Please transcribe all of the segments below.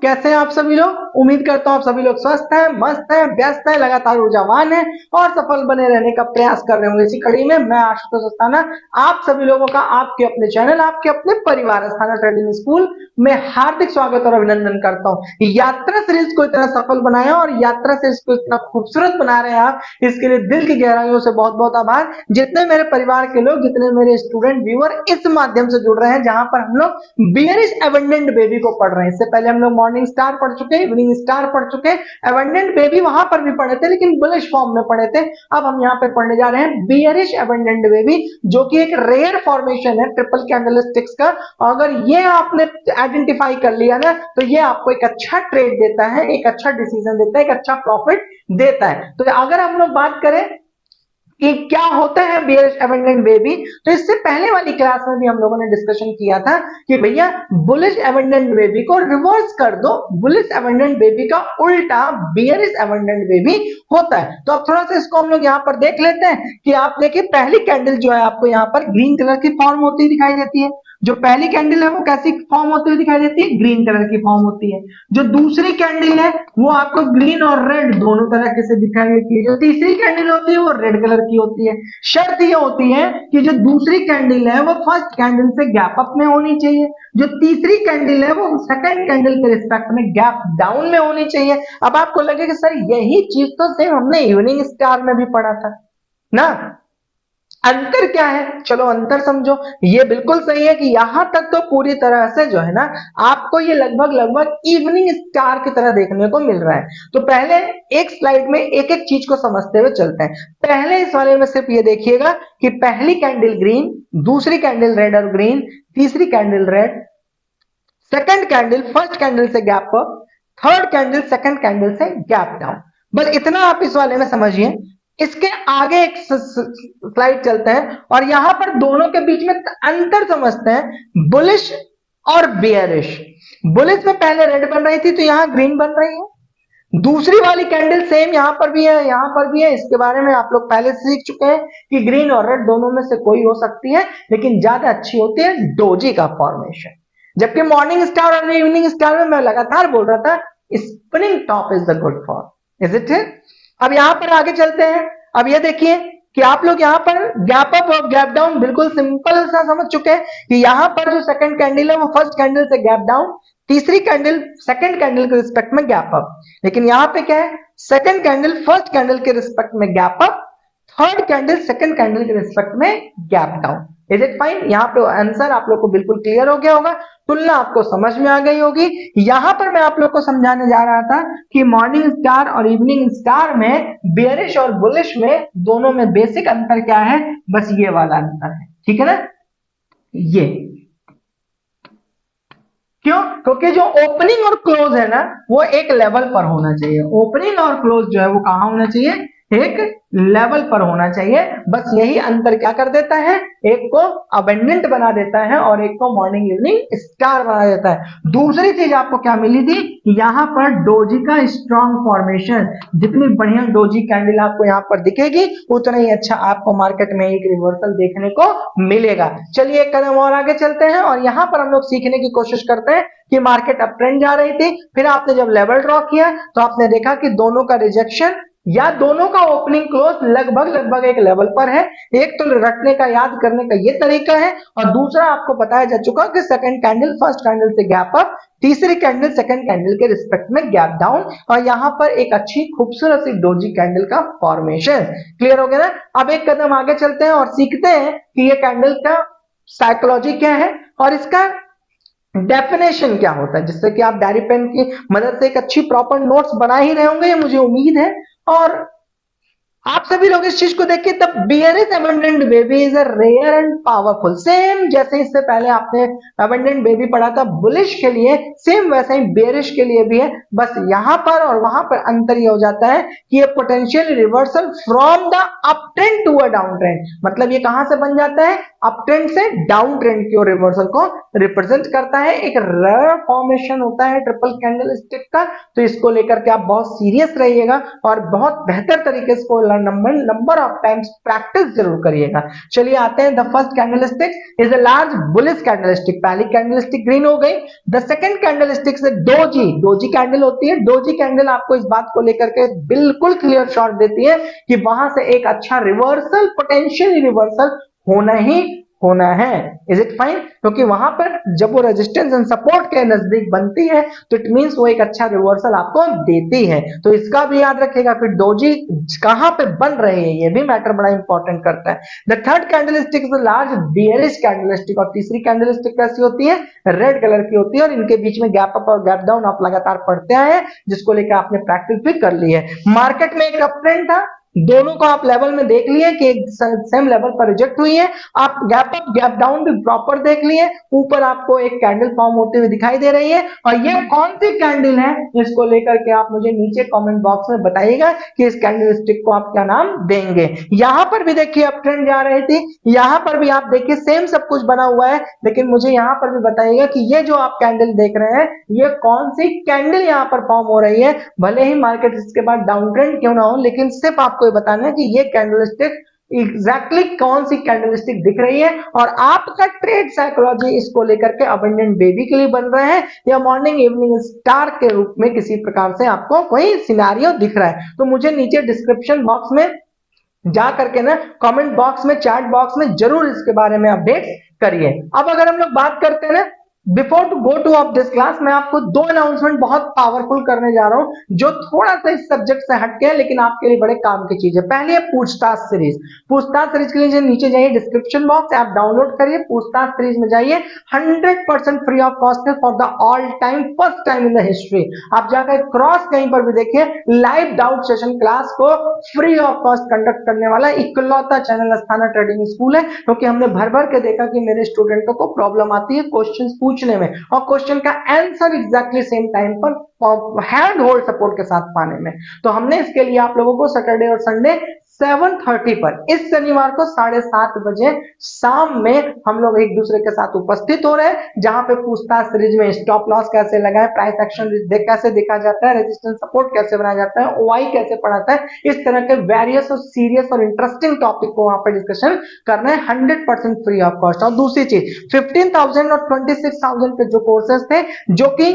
कैसे हैं आप सभी लोग? उम्मीद करता हूं आप सभी लोग स्वस्थ हैं, मस्त हैं, व्यस्त हैं, लगातार ऊर्जावान हैं और सफल बने रहने का प्रयास कर रहे होंगे। इसी कड़ी में मैं आशुतोष अस्थाना आप सभी लोगों का आपके अपने चैनल, आपके अपने परिवार अस्थाना ट्रेडिंग स्कूल में हार्दिक स्वागत और अभिनंदन करता हूं। यात्रा सीरीज को इतना सफल बनाया और यात्रा सीरीज को इतना खूबसूरत बना रहे हैं आप, इसके लिए दिल की गहराइयों से बहुत बहुत आभार। जितने मेरे परिवार के लोग, जितने मेरे स्टूडेंट व्यूअर इस माध्यम से जुड़ रहे हैं, जहां पर हम लोग बियरिश एबंडेंट बेबी को पढ़ रहे हैं। इससे पहले हम लोग मॉर्निंग स्टार पढ़ चुके, इवनिंग स्टार पढ़ चुके, एबंडेंट बेबी वहां पर भी पढ़े थे लेकिन बुलिश फॉर्म में पढ़े थे। अब हम यहाँ पे पढ़ने जा रहे हैं बियरिश एबंडेंट बेबी, जो कि एक रेयर फॉर्मेशन है ट्रिपल कैंडलस्टिक्स का। अगर ये आपने आइडेंटिफाई कर लिया ना, तो ये आपको एक अच्छा ट्रेड देता है, एक अच्छा डिसीजन देता है, एक अच्छा प्रॉफिट देता है। तो अगर हम लोग बात करें कि क्या होता है बियरिश एबंडेंट बेबी, तो इससे पहले वाली क्लास में भी हम लोगों ने डिस्कशन किया था कि भैया बुलिश एबंडेंट बेबी को रिवर्स कर दो, बुलिश एबंडेंट बेबी का उल्टा बियरिश एबंडेंट बेबी होता है। तो अब थोड़ा सा इसको हम लोग यहाँ पर देख लेते हैं कि आप देखिए पहली कैंडल जो है आपको यहाँ पर ग्रीन कलर की फॉर्म होती दिखाई देती है। जो पहली कैंडल है वो कैसी फॉर्म होती हुई दिखाई देती है? ग्रीन कलर की फॉर्म होती है। जो दूसरी कैंडल है वो आपको ग्रीन और रेड दोनों तरह से दिखाई देती है। जो तीसरी कैंडल होती है वो रेड कलर की होती है। शर्त ये होती है कि जो दूसरी कैंडल है वो फर्स्ट कैंडल से गैप अप में होनी चाहिए, जो तीसरी कैंडल है वो सेकंड कैंडल के रिस्पेक्ट में गैप डाउन में होनी चाहिए। अब आपको लगेगा सर यही चीज तो सेम हमने इवनिंग स्टार में भी पढ़ा था ना, अंतर क्या है? चलो अंतर समझो। ये बिल्कुल सही है कि यहां तक तो पूरी तरह से जो है ना, आपको ये लगभग लगभग इवनिंग स्टार की तरह देखने को मिल रहा है। तो पहले एक स्लाइड में एक एक चीज को समझते हुए चलते हैं। पहले इस वाले में सिर्फ ये देखिएगा कि पहली कैंडल ग्रीन, दूसरी कैंडल रेड और ग्रीन, तीसरी candle red, second candle first candle से gap up, third candle second candle से गैप डाउन। बस इतना आप इस वाले में समझिए। इसके आगे एक स्लाइड चलते हैं और यहां पर दोनों के बीच में अंतर समझते हैं, बुलिश और बियरिश। बुलिश में पहले रेड बन रही थी तो यहां ग्रीन बन रही है। दूसरी वाली कैंडल सेम यहां पर भी है, यहां पर भी है। इसके बारे में आप लोग पहले से सीख चुके हैं कि ग्रीन और रेड दोनों में से कोई हो सकती है, लेकिन ज्यादा अच्छी होती है डोजी का फॉर्मेशन। जबकि मॉर्निंग स्टार और इवनिंग स्टार में मैं लगातार बोल रहा था spinning top is the good form, is it? अब यहां पर आगे चलते हैं। अब ये देखिए कि आप लोग यहां पर गैप अप और गैप डाउन बिल्कुल सिंपल सा समझ चुके हैं कि यहां पर जो सेकंड कैंडल है वो फर्स्ट कैंडल से गैप डाउन, तीसरी कैंडल सेकंड कैंडल के रिस्पेक्ट में गैप अप। लेकिन यहां पे क्या है? सेकंड कैंडल फर्स्ट कैंडल के रिस्पेक्ट में gap up, third candle second candle के रिस्पेक्ट में gap down. Is it fine? यहां पे आंसर आप लोग को बिल्कुल क्लियर हो गया होगा, तुलना आपको समझ में आ गई होगी। यहां पर मैं आप लोग को समझाने जा रहा था कि मॉर्निंग स्टार और इवनिंग स्टार में, बेयरिश और बुलिश में, दोनों में बेसिक अंतर क्या है? बस ये वाला अंतर है, ठीक है ना? ये क्यों? क्योंकि जो ओपनिंग और क्लोज है ना, वो एक लेवल पर होना चाहिए। ओपनिंग और क्लोज जो है वो कहां होना चाहिए? एक लेवल पर होना चाहिए। बस यही अंतर क्या कर देता है? एक को अबेंडेंट बना देता है और एक को मॉर्निंग इवनिंग स्टार बना देता है। दूसरी चीज आपको क्या मिली थी? यहां पर डोजी का स्ट्रॉन्ग फॉर्मेशन। जितनी बढ़िया डोजी कैंडल आपको यहां पर दिखेगी, उतना ही अच्छा आपको मार्केट में एक रिवर्सल देखने को मिलेगा। चलिए एक कदम और आगे चलते हैं और यहां पर हम लोग सीखने की कोशिश करते हैं कि मार्केट अप ट्रेंड जा रही थी, फिर आपने जब लेवल ड्रॉ किया तो आपने देखा कि दोनों का रिजेक्शन या दोनों का ओपनिंग क्लोज लगभग लगभग एक लेवल पर है। एक तो रटने का, याद करने का ये तरीका है, और दूसरा आपको बताया जा चुका कि सेकंड कैंडल फर्स्ट कैंडल से गैप अप, तीसरी कैंडल सेकंड कैंडल के रिस्पेक्ट में गैप डाउन, और यहां पर एक अच्छी खूबसूरत सी डोजी कैंडल का फॉर्मेशन। क्लियर हो गया ना? अब एक कदम आगे चलते हैं और सीखते हैं कि ये कैंडल का साइकोलॉजी क्या है और इसका डेफिनेशन क्या होता है, जिससे कि आप डायरी पेन की मदद से एक अच्छी प्रॉपर नोट्स बना ही रहे होंगे, ये मुझे उम्मीद है। और आप सभी लोग इस चीज को देखिए, the bearish abandoned baby is a rare and powerful. Same जैसे इससे पहले आपने एबंडेंट बेबी पढ़ा था बुलिश के लिए, सेम वैसे ही बेयरिश के लिए भी है। बस यहां पर और वहां पर अंतर ये हो जाता है कि ये potential reversal from the up trend to a down trend. मतलब ये कहां से बन जाता है? अप ट्रेंड से डाउन ट्रेंड की ओर रिवर्सल को रिप्रेजेंट करता है। एक रेयर फॉर्मेशन होता है ट्रिपल कैंडल स्टिक का, तो इसको लेकर के आप बहुत सीरियस रहिएगा और बहुत बेहतर तरीके से नंबर ऑफ टाइम्स प्रैक्टिस जरूर करिएगा। चलिए आते हैं, the first candle stick is a large bullish candle stick. पहली कैंडल स्टिक ग्रीन हो गई। द सेकंड कैंडल स्टिक से डोजी कैंडल होती है। डोजी कैंडल आपको इस बात को लेकर के बिल्कुल क्लियर शॉट देती है कि वहां से एक अच्छा रिवर्सल, पोटेंशियली रिवर्सल होना ही होना है। Is it fine? क्योंकि वहां पर जब वो रेजिस्टेंस एंड सपोर्ट के नजदीक बनती है तो इट मींस वो एक अच्छा रिवर्सल आपको देती है। तो इसका भी याद रखिएगा। फिर डोजी कहां पे बन रहे हैं ये भी मैटर बड़ा इंपॉर्टेंट करता है। The third candle stick is large bearish candle stick. और तीसरी कैंडल स्टिक कैसी होती है? रेड कलर की होती है और इनके बीच में गैप अप और गैप डाउन आप लगातार पढ़ते आए हैं, जिसको लेकर आपने प्रैक्टिस भी कर ली है। मार्केट में एक अप ट्रेंड था, दोनों को आप लेवल में देख लिए कि सेम लेवल पर रिजेक्ट हुई है। आप गैप अप गैप डाउन भी प्रॉपर देख लिए। ऊपर आपको एक कैंडल फॉर्म होते हुए दिखाई दे रही है और ये कौन सी कैंडल है, इसको लेकर के आप मुझे नीचे कमेंट बॉक्स में बताइएगा कि इस कैंडल स्टिक को आप क्या नाम देंगे। यहां पर भी देखिए अप ट्रेंड जा रही थी, यहां पर भी आप देखिए सेम सब कुछ बना हुआ है, लेकिन मुझे यहां पर भी बताइएगा कि ये जो आप कैंडल देख रहे हैं ये कौन सी कैंडल यहां पर फॉर्म हो रही है। भले ही मार्केट इसके बाद डाउन ट्रेंड क्यों ना हो, लेकिन सिर्फ आपको ये बताना है कि ये कैंडलस्टिक एग्जैक्टली कौन सी कैंडलस्टिक दिख रही है और आपका ट्रेड साइकोलॉजी इसको लेकर के अबंडेंट बेबी के लिए बन रहा है या मॉर्निंग इवनिंग स्टार के रूप में किसी प्रकार से आपको कोई सिनेरियो दिख रहा है। तो मुझे नीचे डिस्क्रिप्शन बॉक्स में जा करके ना कमेंट बॉक्स में, चैट बॉक्स में जरूर इसके बारे में अपडेट करिए। अब अगर हम लोग बात करते हैं ना, before to go to of this class, मैं आपको दो अनाउंसमेंट बहुत पावरफुल करने जा रहा हूं जो थोड़ा सा इस सब्जेक्ट से हटके है लेकिन आपके लिए बड़े काम की चीज है। पहली है पूछताछ सीरीज। पूछताछ सीरीज के लिए नीचे जाइए डिस्क्रिप्शन बॉक्स, आप डाउनलोड करिए, पूछताछ सीरीज में जाइए। 100% फ्री ऑफ कॉस्ट है for the all time, first time in the history. आप जाकर क्रॉस कहीं पर भी देखिए, लाइव डाउट सेशन क्लास को फ्री ऑफ कॉस्ट कंडक्ट करने वाला इकलौता चैनल अस्थाना ट्रेडिंग स्कूल है। क्योंकि हमने भर भर के देखा कि मेरे स्टूडेंटों को प्रॉब्लम आती है क्वेश्चन पूछने में और क्वेश्चन का आंसर एग्जैक्टली सेम टाइम पर हैंड होल्ड सपोर्ट के साथ पाने में। तो हमने इसके लिए आप लोगों को सैटरडे और संडे 7:30 पर, इस शनिवार को 7:30 बजे शाम में हम लोग एक दूसरे के साथ उपस्थित हो रहे हैं, जहां पे पूछताछ सीरीज में स्टॉप लॉस कैसे लगाएं, प्राइस एक्शन कैसे देखा जाता है, रेजिस्टेंस सपोर्ट कैसे बनाया जाता है, ओआई कैसे पढ़ाता है, इस तरह के वेरियस और सीरियस और इंटरेस्टिंग टॉपिक को वहां पर डिस्कशन करना है 100% फ्री ऑफ कॉस्ट। और दूसरी चीज 15,000 और 26,000 के जो कोर्सेज थे, जो कि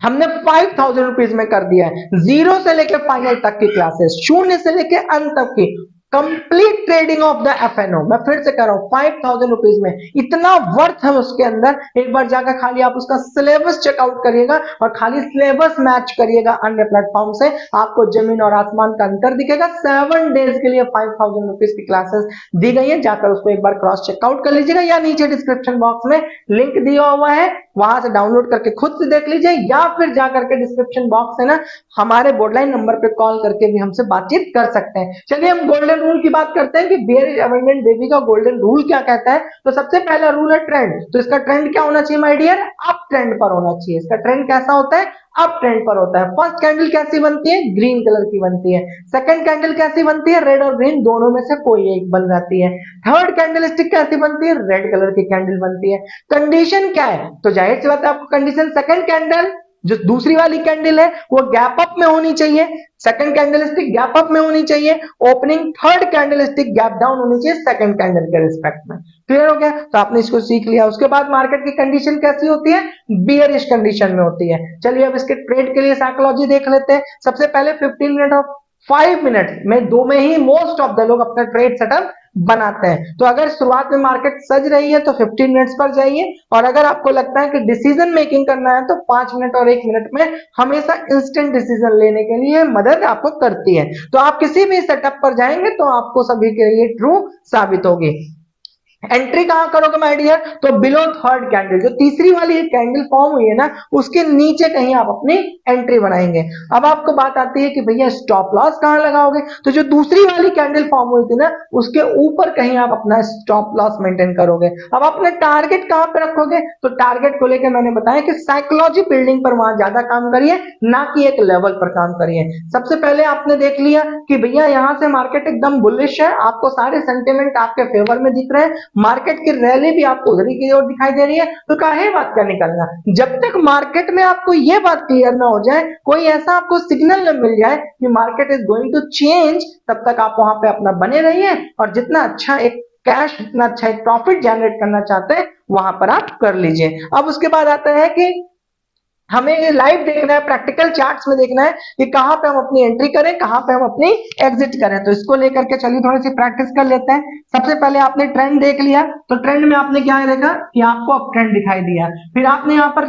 हमने 5,000 रुपीज में कर दिया है, जीरो से लेकर फाइनल तक की क्लासेस, शून्य से लेकर अंत तक की complete trading of the FNO. मैं फिर से कह रहा हूं 5,000 रुपीज में इतना वर्थ है उसके अंदर। एक बार जाकर खाली आप उसका सिलेबस चेकआउट करिएगा और खाली सिलेबस मैच करिएगा अन्य प्लेटफॉर्म से, आपको जमीन और आसमान का अंतर दिखेगा। 7 डेज के लिए 5,000 रुपीज की क्लासेस दी गई है, जाकर उसको एक बार क्रॉस चेकआउट कर लीजिएगा या नीचे डिस्क्रिप्शन बॉक्स में लिंक दिया हुआ है, वहां से डाउनलोड करके खुद से देख लीजिए, या फिर जाकर के डिस्क्रिप्शन बॉक्स है ना हमारे बोर्डलाइन नंबर पे कॉल करके भी हमसे बातचीत कर सकते हैं। चलिए हम गोल्डन रूल की बात करते हैं कि बेयरिश अबंडेंट बेबी का गोल्डन रूल क्या कहता है। तो सबसे पहला रूल है ट्रेंड। तो इसका ट्रेंड क्या होना चाहिए माय डियर? अप ट्रेंड पर होना चाहिए। इसका ट्रेंड कैसा होता है? अप ट्रेंड पर होता है। फर्स्ट कैंडल कैसी बनती है? ग्रीन कलर की बनती है। सेकंड कैंडल कैसी बनती है? रेड और ग्रीन दोनों में से कोई एक बन जाती है। थर्ड कैंडल स्टिक कैसी बनती है? रेड कलर की कैंडल बनती है। कंडीशन क्या है? तो जाहिर सी बात है आपको कंडीशन, सेकंड कैंडल जो दूसरी वाली कैंडल है वो गैप अप में होनी चाहिए, second candle stick gap up में होनी चाहिए, opening third candle stick gap down होनी चाहिए सेकंड कैंडल के रिस्पेक्ट में। क्लियर हो गया? तो आपने इसको सीख लिया। उसके बाद मार्केट की कंडीशन कैसी होती है? बियरिश कंडीशन में होती है। चलिए अब इसके ट्रेड के लिए साइकोलॉजी देख लेते हैं। सबसे पहले 15 मिनट और 5 मिनट में दो में ही मोस्ट ऑफ द लोग अपना ट्रेड सेटअप बनाते हैं। तो अगर शुरुआत में मार्केट सज रही है तो 15 मिनट्स पर जाइए, और अगर आपको लगता है कि डिसीजन मेकिंग करना है तो 5 मिनट और 1 मिनट में हमेशा इंस्टेंट डिसीजन लेने के लिए मदद आपको करती है। तो आप किसी भी सेटअप पर जाएंगे तो आपको सभी के लिए ट्रू साबित होगी। एंट्री कहां करोगे माय डियर? तो बिलो थर्ड कैंडल, जो तीसरी वाली कैंडल फॉर्म हुई है ना उसके नीचे कहीं आप अपनी एंट्री बनाएंगे। अब आपको बात आती है कि भैया स्टॉप लॉस कहां लगाओगे? तो जो दूसरी वाली कैंडल फॉर्म हुई थी ना उसके ऊपर कहीं आप अपना स्टॉप लॉस मेंटेन करोगे। अब अपने टारगेट कहां पे रखोगे? तो टारगेट को लेकर मैंने बताया कि साइकोलॉजी बिल्डिंग पर वहां ज्यादा काम करिए, ना कि एक लेवल पर काम करिए। सबसे पहले आपने देख लिया कि भैया यहां से मार्केट एकदम बुलिश है, आपको सारे सेंटिमेंट आपके फेवर में दिख रहे हैं, मार्केट की रैली भी आपको उधर की ओर दिखाई दे रही है, तो काहे बात का निकलना। जब तक मार्केट में आपको ये बात क्लियर ना हो जाए, कोई ऐसा आपको सिग्नल न मिल जाए कि market is going to change, तब तक आप वहां पे अपना बने रहिए और जितना अच्छा एक कैश, जितना अच्छा एक प्रॉफिट जनरेट करना चाहते हैं वहां पर आप कर लीजिए। अब उसके बाद आता है कि हमें लाइव देखना है, प्रैक्टिकल चार्ट्स में देखना है कि कहां पे हम अपनी एंट्री करें, कहां पे हम अपनी एग्जिट करें। तो इसको लेकर के चलिए थोड़ी सी प्रैक्टिस कर लेते हैं। सबसे पहले आपने ट्रेंड देख लिया, तो ट्रेंड में आपने क्या देखा कि आपको अप ट्रेंड दिखाई दिया। फिर आपने यहाँ पर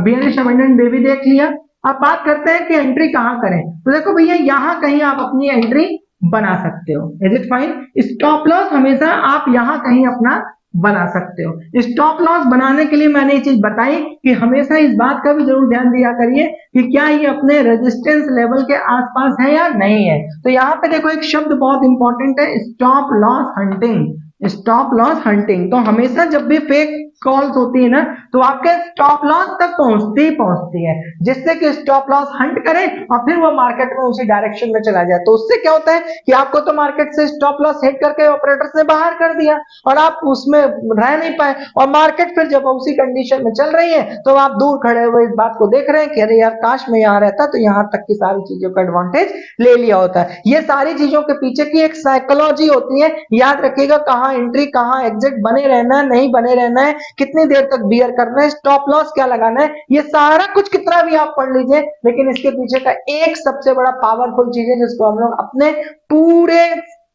बेयरिश अबंडेंट बेबी देख लिया। अब बात करते हैं कि एंट्री कहां करें। तो देखो भैया, यहां कहीं आप अपनी एंट्री बना सकते हो। Is it fine? Stop loss हमेशा आप यहां कहीं अपना बना सकते हो। स्टॉप लॉस बनाने के लिए मैंने ये चीज बताई कि हमेशा इस बात का भी जरूर ध्यान दिया करिए कि क्या ये अपने रेजिस्टेंस लेवल के आसपास है या नहीं है। तो यहाँ पे देखो एक शब्द बहुत इंपॉर्टेंट है, stop loss hunting. Stop loss hunting, तो हमेशा जब भी फेक कॉल्स होती है ना, तो आपके स्टॉप लॉस तक पहुंचती ही पहुंचती है, जिससे कि स्टॉप लॉस हंट करें और फिर वो मार्केट में उसी डायरेक्शन में चला जाए। तो उससे क्या होता है कि आपको तो मार्केट से स्टॉप लॉस हिट करके ऑपरेटर्स ने बाहर कर दिया और आप उसमें रह नहीं पाए, और मार्केट फिर जब उसी कंडीशन में चल रही है तो आप दूर खड़े हुए इस बात को देख रहे हैं कि अरे यार काश मैं यहाँ रहता तो यहाँ तक की सारी चीजों का एडवांटेज ले लिया होता है। ये सारी चीजों के पीछे की एक साइकोलॉजी होती है। याद रखिएगा, कहाँ एंट्री कहाँ एग्जिट, बने रहना है नहीं बने रहना है, कितनी देर तक बियर करना है, स्टॉप लॉस क्या लगाना है, ये सारा कुछ कितना भी आप पढ़ लीजिए, लेकिन इसके पीछे का एक सबसे बड़ा पावरफुल चीज है जिसको हम लोग अपने पूरे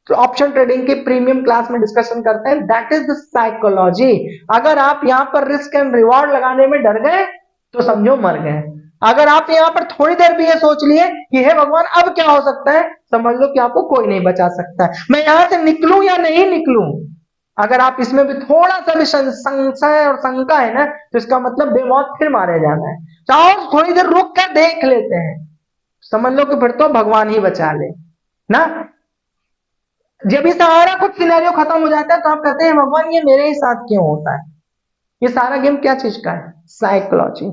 ऑप्शन ट्रेडिंग की प्रीमियम क्लास में डिस्कशन करते हैं, दैट इज द साइकोलॉजी। अगर आप यहाँ पर रिस्क एंड रिवॉर्ड लगाने में डर गए तो समझो मर गए। अगर आप यहाँ पर थोड़ी देर भी ये सोच लिए कि हे भगवान अब क्या हो सकता है, समझ लो कि आपको कोई नहीं बचा सकता है, मैं यहां से निकलूं या नहीं निकलूं। अगर आप इसमें भी थोड़ा सा भी संशय और शंका है ना, तो इसका मतलब बेमौत फिर मारे जाना है। चाहो थोड़ी देर रुक कर देख लेते हैं, समझ लो कि फिर तो भगवान ही बचा ले ना। जब ये सारा कुछ सिनेरियो खत्म हो जाता है तो आप कहते हैं भगवान ये मेरे ही साथ क्यों होता है। ये सारा गेम क्या चीज का है? साइकोलॉजी।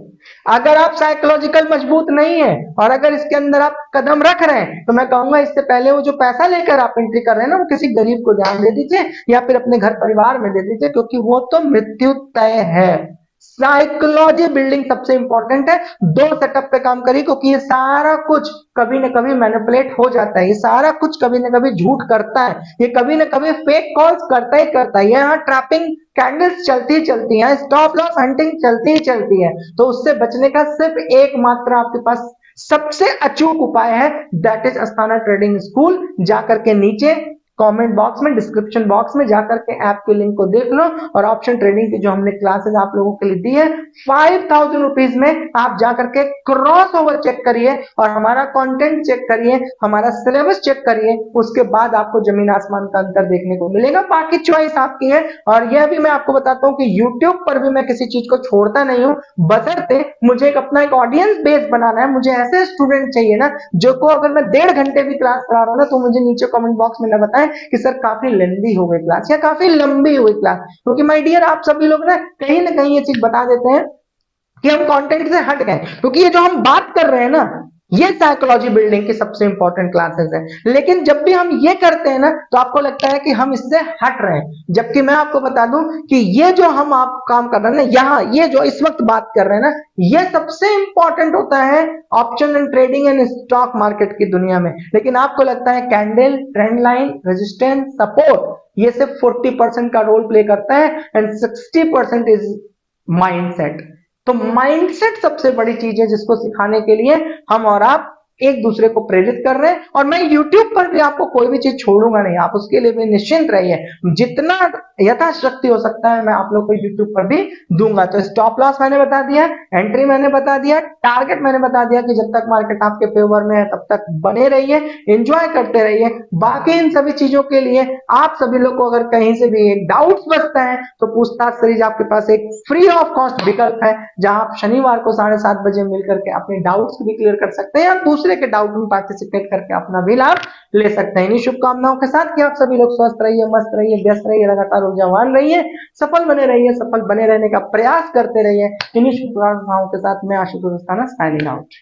अगर आप साइकोलॉजिकल मजबूत नहीं है और अगर इसके अंदर आप कदम रख रहे हैं, तो मैं कहूंगा इससे पहले वो जो पैसा लेकर आप एंट्री कर रहे हैं ना, वो किसी गरीब को ध्यान दे दीजिए या फिर अपने घर परिवार में दे दीजिए, क्योंकि वो तो मृत्यु तय है। साइकोलॉजी बिल्डिंग सबसे इंपॉर्टेंट है। दो सेटअप पे काम करिए, क्योंकि ये सारा कुछ कभी न कभी मैनिपुलेट हो जाता है, ये सारा कुछ कभी न कभी झूठ करता है, ये कभी न कभी फेक कॉल्स करता ही करता है। यहाँ ट्रैपिंग कैंडल्स चलती ही चलती हैं, स्टॉप लॉस हंटिंग चलती ही चलती है। तो उससे बचने का सिर्फ एकमात्र आपके पास सबसे अचूक उपाय है, that is Asthana trading school. जाकर के नीचे कमेंट बॉक्स में, डिस्क्रिप्शन बॉक्स में जाकर के ऐप के लिंक को देख लो और ऑप्शन ट्रेडिंग की जो हमने क्लासेस आप लोगों के लिए दी है 5000 रुपीज में आप जाकर के क्रॉस ओवर चेक करिए और हमारा कंटेंट चेक करिए, हमारा सिलेबस चेक करिए। उसके बाद आपको जमीन आसमान का अंतर देखने को मिलेगा। बाकी चॉइस आपकी है। और यह भी मैं आपको बताता हूं कि यूट्यूब पर भी मैं किसी चीज को छोड़ता नहीं हूं, बशर्ते मुझे एक अपना एक ऑडियंस बेस बनाना है। मुझे ऐसे स्टूडेंट चाहिए ना जो को अगर मैं 1.5 घंटे भी क्लास करा रहा हूं ना, तो मुझे नीचे कमेंट बॉक्स में ना बताएं कि सर काफी लेंदी हो गई क्लास या काफी लंबी हो गई क्लास, क्योंकि माय डियर आप सभी लोग ना कहीं ये चीज बता देते हैं कि हम कंटेंट से हट गए, क्योंकि ये जो हम बात कर रहे हैं ना, ये साइकोलॉजी बिल्डिंग की सबसे इंपॉर्टेंट क्लासेस है। लेकिन जब भी हम ये करते हैं ना, तो आपको लगता है कि हम इससे हट रहे हैं, जबकि मैं आपको बता दूं कि ये जो हम आप काम कर रहे हैं ना, यहाँ ये जो इस वक्त बात कर रहे हैं ना, ये सबसे इंपॉर्टेंट होता है option and trading and stock market की दुनिया में। लेकिन आपको लगता है candle, trend line, resistance, support, ये सिर्फ 40% का रोल प्ले करता है एंड 60% इज माइंडसेट। तो माइंडसेट सबसे बड़ी चीज है जिसको सिखाने के लिए हम और आप एक दूसरे को प्रेरित कर रहे हैं। और मैं YouTube पर भी आपको कोई भी चीज छोड़ूंगा नहीं, आप उसके लिए भी निश्चिंत रहिए। जितना यथाशक्ति हो सकता है मैं आप लोग को YouTube पर भी दूंगा। तो स्टॉप लॉस मैंने बता दिया, एंट्री मैंने बता दिया, टारगेट मैंने बता दिया कि जब तक मार्केट आपके फेवर में है तब तक बने रहिए, एंजॉय करते रहिए। बाकी इन सभी चीजों के लिए आप सभी लोग को अगर कहीं से भी एक डाउट्स बचता है तो पूछताछ सीरीज आपके पास एक फ्री ऑफ कॉस्ट विकल्प है, जहां आप शनिवार को 7:30 बजे मिलकर के अपने डाउट्स भी क्लियर कर सकते हैं या दूसरे के डाउट में पार्टिसिपेट करके अपना भी लाभ ले सकते हैं। इन्हीं शुभकामनाओं के साथ कि आप सभी लोग स्वस्थ रहिए, मस्त रहिए, व्यस्त रहिए, लगातार ऊर्जावान रहिए, सफल बने रहिए, सफल बने रहने का प्रयास करते रहिए। इन्हीं शुभकामनाओं के साथ मैं आशुतोष अस्थाना साइनिंग आउट।